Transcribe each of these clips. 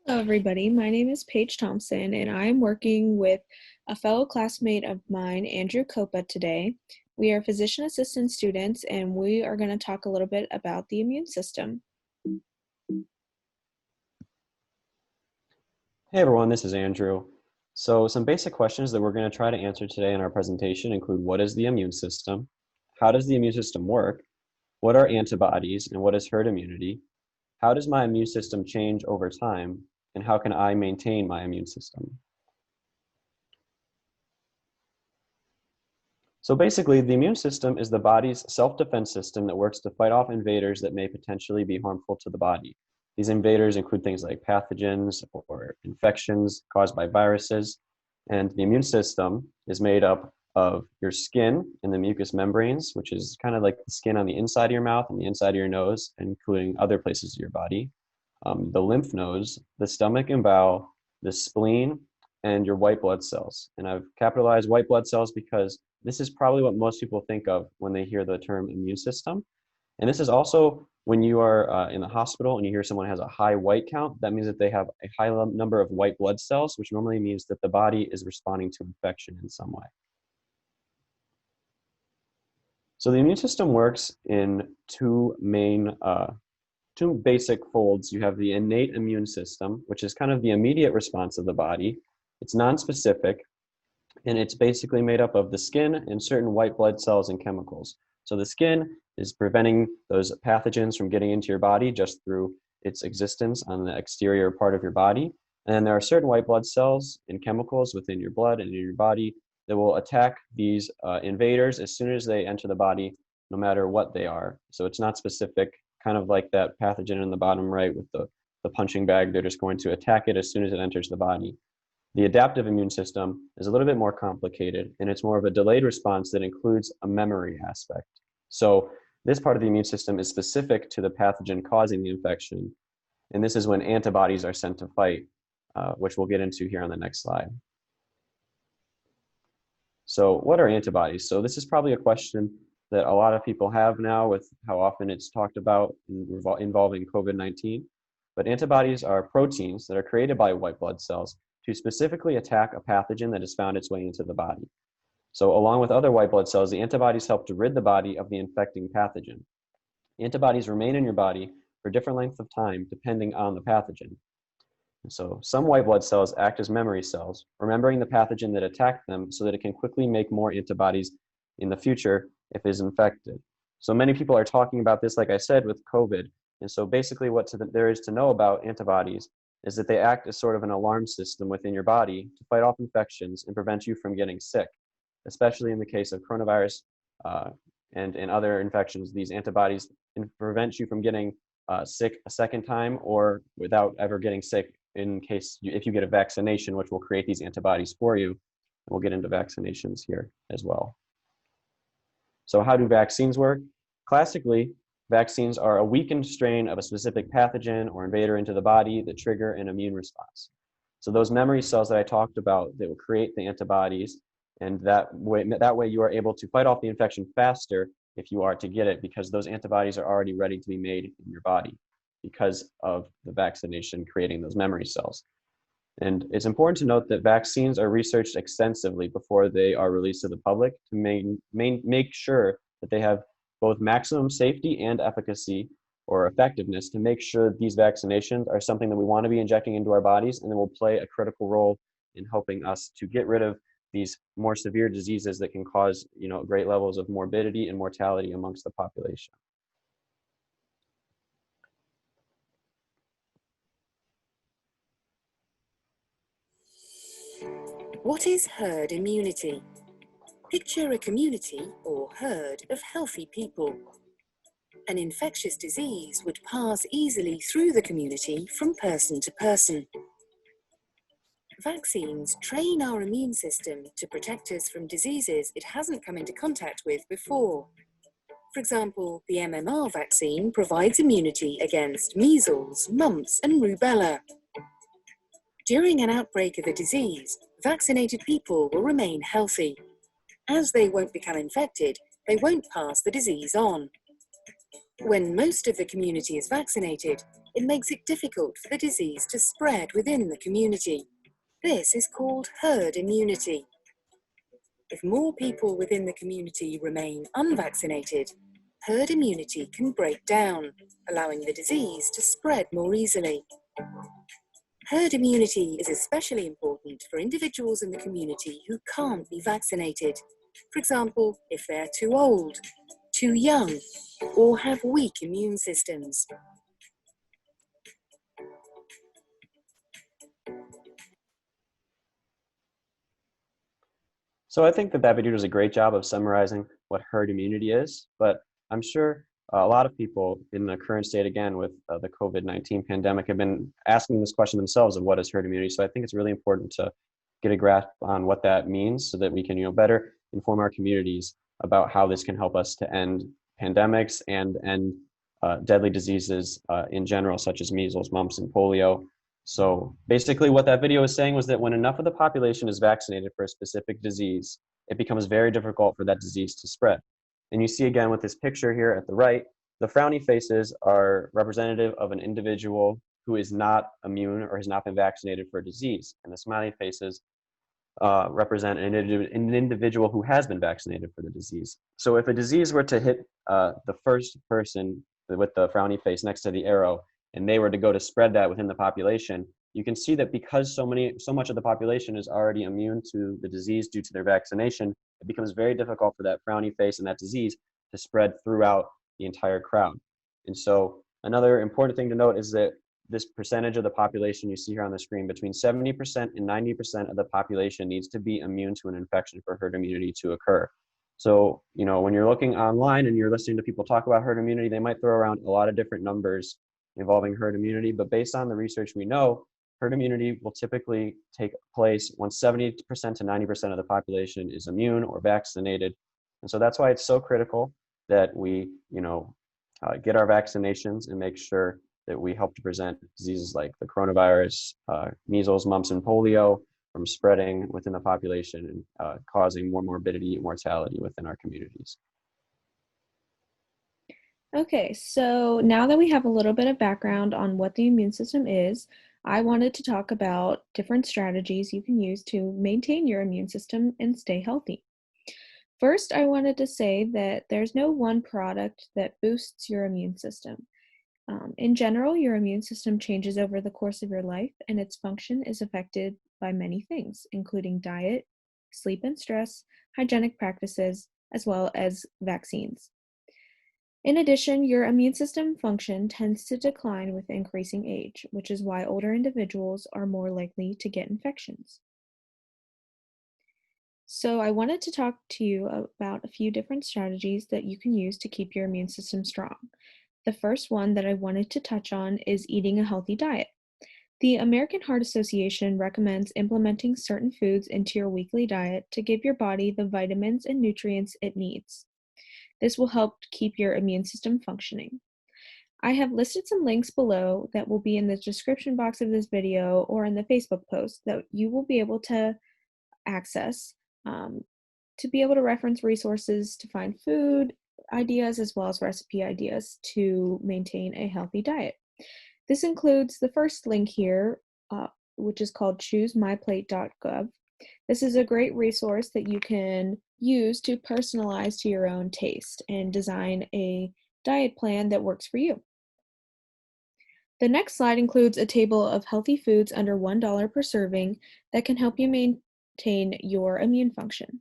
Hello, everybody. My name is Paige Thompson, and I'm working with a fellow classmate of mine, Andrew Copa, today. We are physician assistant students, and we are going to talk a little bit about the immune system. Hey everyone, this is Andrew. So some basic questions that we're going to try to answer today in our presentation include: what is the immune system? How does the immune system work? What are antibodies and what is herd immunity? How does my immune system change over time? And how can I maintain my immune system? So basically, the immune system is the body's self-defense system that works to fight off invaders that may potentially be harmful to the body. These invaders include things like pathogens or infections caused by viruses. And the immune system is made up of your skin and the mucous membranes, which is kind of like the skin on the inside of your mouth and the inside of your nose, including other places of your body. The lymph nodes, the stomach and bowel, the spleen, and your white blood cells. And I've capitalized white blood cells because this is probably what most people think of when they hear the term immune system. And this is also when you are in the hospital and you hear someone has a high white count, that means that they have a high number of white blood cells, which normally means that the body is responding to infection in some way. So the immune system works in two basic folds. You have the innate immune system, which is kind of the immediate response of the body. It's nonspecific, and it's basically made up of the skin and certain white blood cells and chemicals. So the skin is preventing those pathogens from getting into your body just through its existence on the exterior part of your body. And then there are certain white blood cells and chemicals within your blood and in your body that will attack these invaders as soon as they enter the body, no matter what they are. So it's not specific, kind of like that pathogen in the bottom right with the punching bag. They're just going to attack it as soon as it enters the body. The adaptive immune system is a little bit more complicated, and it's more of a delayed response that includes a memory aspect. So this part of the immune system is specific to the pathogen causing the infection, and this is when antibodies are sent to fight, which we'll get into here on the next slide. So what are antibodies? So this is probably a question that a lot of people have now with how often it's talked about involving COVID-19. But antibodies are proteins that are created by white blood cells to specifically attack a pathogen that has found its way into the body. So along with other white blood cells, the antibodies help to rid the body of the infecting pathogen. Antibodies remain in your body for different lengths of time depending on the pathogen. And so some white blood cells act as memory cells, remembering the pathogen that attacked them so that it can quickly make more antibodies in the future if it is infected. So many people are talking about this, like I said, with COVID. And so basically what there is to know about antibodies is that they act as sort of an alarm system within your body to fight off infections and prevent you from getting sick, especially in the case of coronavirus and in other infections. These antibodies prevent you from getting sick a second time or without ever getting sick in case if you get a vaccination, which will create these antibodies for you. And we'll get into vaccinations here as well. So how do vaccines work? Classically, vaccines are a weakened strain of a specific pathogen or invader into the body that trigger an immune response. So those memory cells that I talked about that will create the antibodies, and that way you are able to fight off the infection faster if you are to get it, because those antibodies are already ready to be made in your body because of the vaccination creating those memory cells. And it's important to note that vaccines are researched extensively before they are released to the public to make sure that they have both maximum safety and efficacy or effectiveness, to make sure these vaccinations are something that we want to be injecting into our bodies and that will play a critical role in helping us to get rid of these more severe diseases that can cause, great levels of morbidity and mortality amongst the population. What is herd immunity? Picture a community or herd of healthy people. An infectious disease would pass easily through the community from person to person. Vaccines train our immune system to protect us from diseases it hasn't come into contact with before. For example, the MMR vaccine provides immunity against measles, mumps, and rubella. During an outbreak of a disease, vaccinated people will remain healthy. As they won't become infected, they won't pass the disease on. When most of the community is vaccinated, It makes it difficult for the disease to spread within the community. This is called herd immunity. If more people within the community remain unvaccinated, herd immunity can break down, allowing the disease to spread more easily. Herd immunity is especially important for individuals in the community who can't be vaccinated. For example, if they're too old, too young, or have weak immune systems. So I think that video does a great job of summarizing what herd immunity is, but I'm sure a lot of people in the current state, again, with the COVID-19 pandemic, have been asking this question themselves of what is herd immunity. So I think it's really important to get a grasp on what that means so that we can, better inform our communities about how this can help us to end pandemics and end deadly diseases in general, such as measles, mumps, and polio. So basically what that video is saying was that when enough of the population is vaccinated for a specific disease, it becomes very difficult for that disease to spread. And you see again with this picture here at the right, the frowny faces are representative of an individual who is not immune or has not been vaccinated for a disease. And the smiley faces represent an individual who has been vaccinated for the disease. So if a disease were to hit the first person with the frowny face next to the arrow, and they were to go to spread that within the population, you can see that because so much of the population is already immune to the disease due to their vaccination, it becomes very difficult for that frowny face and that disease to spread throughout the entire crowd. And so another important thing to note is that this percentage of the population you see here on the screen, between 70% and 90% of the population needs to be immune to an infection for herd immunity to occur. So, when you're looking online and you're listening to people talk about herd immunity, they might throw around a lot of different numbers involving herd immunity, but based on the research we know, herd immunity will typically take place once 70% to 90% of the population is immune or vaccinated. And so that's why it's so critical that we, get our vaccinations and make sure that we help to prevent diseases like the coronavirus, measles, mumps, and polio from spreading within the population and causing more morbidity and mortality within our communities. Okay, so now that we have a little bit of background on what the immune system is, I wanted to talk about different strategies you can use to maintain your immune system and stay healthy. First, I wanted to say that there's no one product that boosts your immune system. In general, your immune system changes over the course of your life, and its function is affected by many things, including diet, sleep and stress, hygienic practices, as well as vaccines. In addition, your immune system function tends to decline with increasing age, which is why older individuals are more likely to get infections. So I wanted to talk to you about a few different strategies that you can use to keep your immune system strong. The first one that I wanted to touch on is eating a healthy diet. The American Heart Association recommends implementing certain foods into your weekly diet to give your body the vitamins and nutrients it needs. This will help keep your immune system functioning. I have listed some links below that will be in the description box of this video or in the Facebook post that you will be able to access to be able to reference resources to find food ideas as well as recipe ideas to maintain a healthy diet. This includes the first link here, which is called choosemyplate.gov. This is a great resource that you can use to personalize to your own taste and design a diet plan that works for you. The next slide includes a table of healthy foods under $1 per serving that can help you maintain your immune function.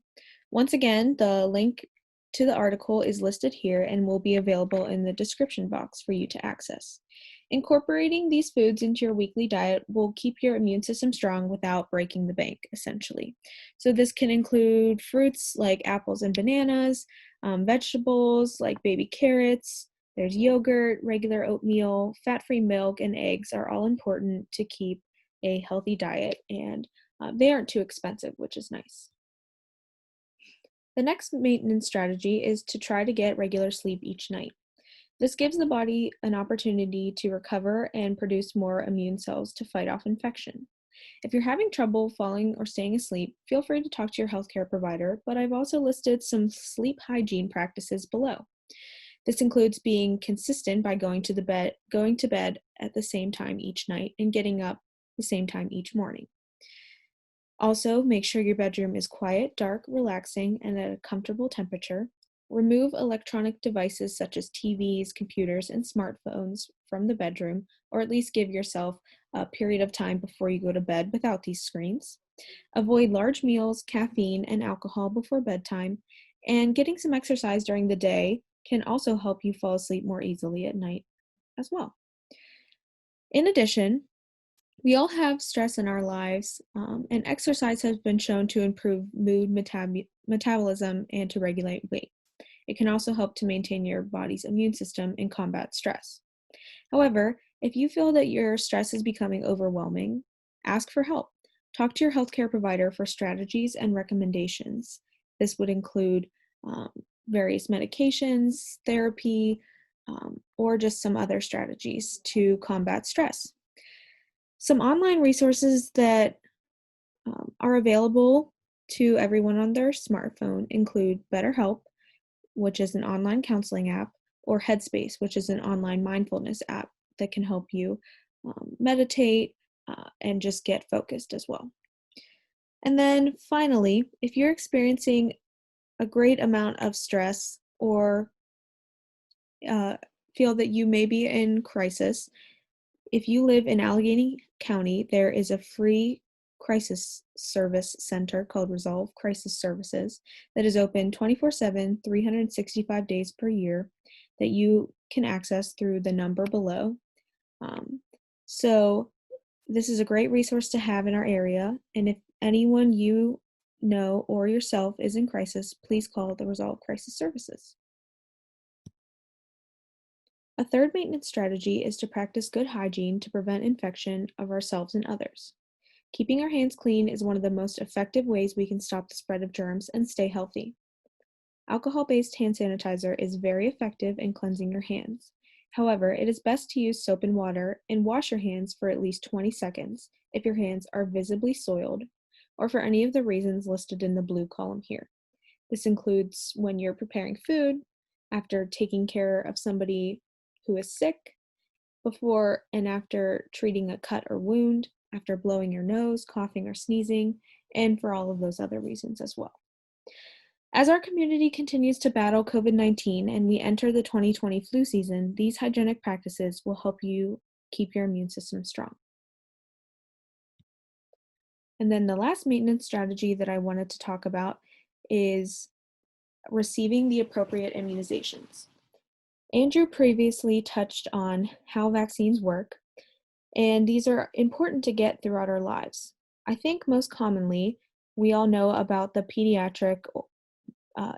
Once again, the link to the article is listed here and will be available in the description box for you to access. Incorporating these foods into your weekly diet will keep your immune system strong without breaking the bank, essentially. So this can include fruits like apples and bananas, vegetables like baby carrots, there's yogurt, regular oatmeal, fat-free milk, and eggs are all important to keep a healthy diet, and they aren't too expensive, which is nice. The next maintenance strategy is to try to get regular sleep each night. This gives the body an opportunity to recover and produce more immune cells to fight off infection. If you're having trouble falling or staying asleep, feel free to talk to your healthcare provider, but I've also listed some sleep hygiene practices below. This includes being consistent by going to bed at the same time each night and getting up the same time each morning. Also, make sure your bedroom is quiet, dark, relaxing, and at a comfortable temperature. Remove electronic devices such as TVs, computers, and smartphones from the bedroom, or at least give yourself a period of time before you go to bed without these screens. Avoid large meals, caffeine, and alcohol before bedtime, and getting some exercise during the day can also help you fall asleep more easily at night as well. In addition, we all have stress in our lives, and exercise has been shown to improve mood, metabolism, and to regulate weight. It can also help to maintain your body's immune system and combat stress. However, if you feel that your stress is becoming overwhelming, ask for help. Talk to your healthcare provider for strategies and recommendations. This would include various medications, therapy, or just some other strategies to combat stress. Some online resources that are available to everyone on their smartphone include BetterHelp, which is an online counseling app, or Headspace, which is an online mindfulness app that can help you meditate and just get focused as well. And then finally, if you're experiencing a great amount of stress or feel that you may be in crisis, if you live in Allegheny County, there is a free crisis service center called Resolve Crisis Services that is open 24/7, 365 days per year that you can access through the number below. So this is a great resource to have in our area, and if anyone you know or yourself is in crisis, please call the Resolve Crisis Services. A third maintenance strategy is to practice good hygiene to prevent infection of ourselves and others. Keeping our hands clean is one of the most effective ways we can stop the spread of germs and stay healthy. Alcohol-based hand sanitizer is very effective in cleansing your hands. However, it is best to use soap and water and wash your hands for at least 20 seconds if your hands are visibly soiled, or for any of the reasons listed in the blue column here. This includes when you're preparing food, after taking care of somebody who is sick, before and after treating a cut or wound, after blowing your nose, coughing, or sneezing, and for all of those other reasons as well. As our community continues to battle COVID-19 and we enter the 2020 flu season, these hygienic practices will help you keep your immune system strong. And then the last maintenance strategy that I wanted to talk about is receiving the appropriate immunizations. Andrew previously touched on how vaccines work, and these are important to get throughout our lives. I think most commonly, we all know about the pediatric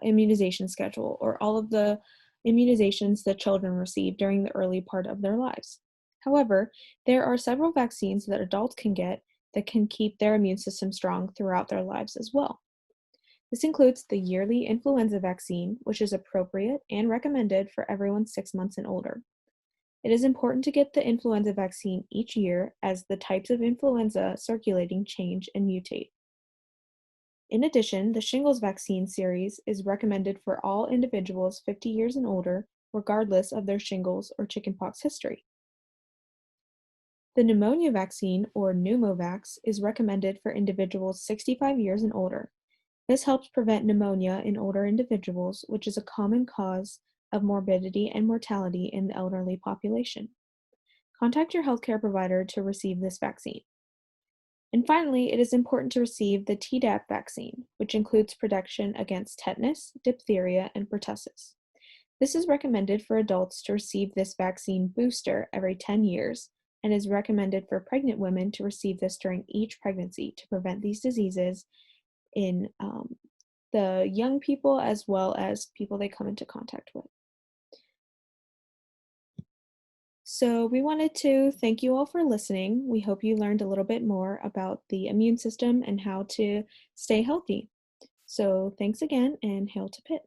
immunization schedule, or all of the immunizations that children receive during the early part of their lives. However, there are several vaccines that adults can get that can keep their immune system strong throughout their lives as well. This includes the yearly influenza vaccine, which is appropriate and recommended for everyone 6 months and older. It is important to get the influenza vaccine each year as the types of influenza circulating change and mutate. In addition, the shingles vaccine series is recommended for all individuals 50 years and older, regardless of their shingles or chickenpox history. The pneumonia vaccine, or Pneumovax, is recommended for individuals 65 years and older. This helps prevent pneumonia in older individuals, which is a common cause of morbidity and mortality in the elderly population. Contact your healthcare provider to receive this vaccine. And finally, it is important to receive the Tdap vaccine, which includes protection against tetanus, diphtheria, and pertussis. This is recommended for adults to receive this vaccine booster every 10 years and is recommended for pregnant women to receive this during each pregnancy to prevent these diseases in the young people as well as people they come into contact with. So we wanted to thank you all for listening. We hope you learned a little bit more about the immune system and how to stay healthy. So thanks again, and hail to Pitt.